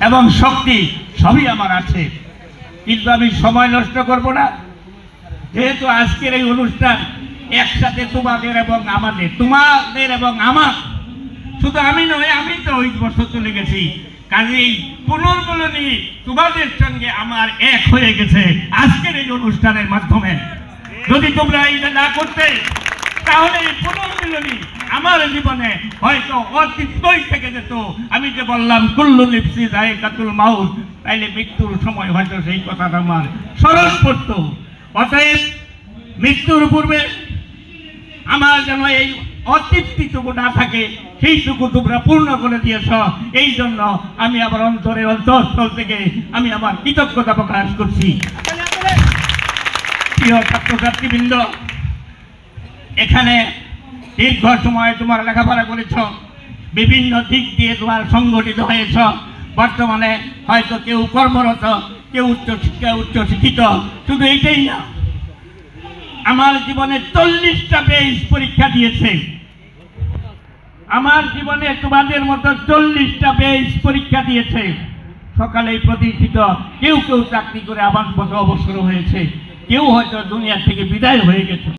এবং শক্তি সবই আমার আছে, কিন্তু আমি সময় নষ্ট করব না। যেহেতু আজকের এই অনুষ্ঠান একসাথে তোমাদের এবং আমার, শুধু আমি নয়, আমি তো ওই বছর চলে গেছি, কাজেই পুনর্মিলনী তোমাদের সঙ্গে আমার এক হয়ে গেছে আজকের এই অনুষ্ঠানের মাধ্যমে। যদি তোমরা এটা না করতে, তাহলে এই পুনর্মিলনী আমার জীবনে হয়তো অতীতই থেকে যেত। আমি যে বললাম কুল্লু নাফসি যায়কাতুল মাউত, তাইলে মৃত্যুর সময় হয়তো সেই কথাটা আমার স্মরণ পড়ত। অতএব মৃত্যুর পূর্বে আমার যেন এই অতৃপ্তিটুকু না থাকে, সেইটুকু তোমরা পূর্ণ করে দিয়েছ। এই জন্য আমি আমার অন্তঃস্থল থেকে আমি আমার কৃতজ্ঞতা প্রকাশ করছি। প্রিয় ছাত্রছাত্রীবৃন্দ, এখানে দীর্ঘ সময় তোমার লেখাপড়া করেছ, বিভিন্ন দিক দিয়ে তোমার সংগঠিত হয়েছ। বর্তমানে হয়তো কেউ কর্মরত, কেউ উচ্চশিক্ষিত। শুধু এইটাই না, আমার জীবনে 40টা বেস পরীক্ষা দিয়েছে। আমার জীবনে তোমাদের মতো 40টা বেস পরীক্ষা দিয়েছে। সকালেই প্রতিষ্ঠিত, কেউ কেউ চাকরি করে আমার মতো অবসর হয়েছে, কেউ হয়তো দুনিয়া থেকে বিদায় হয়ে গেছে।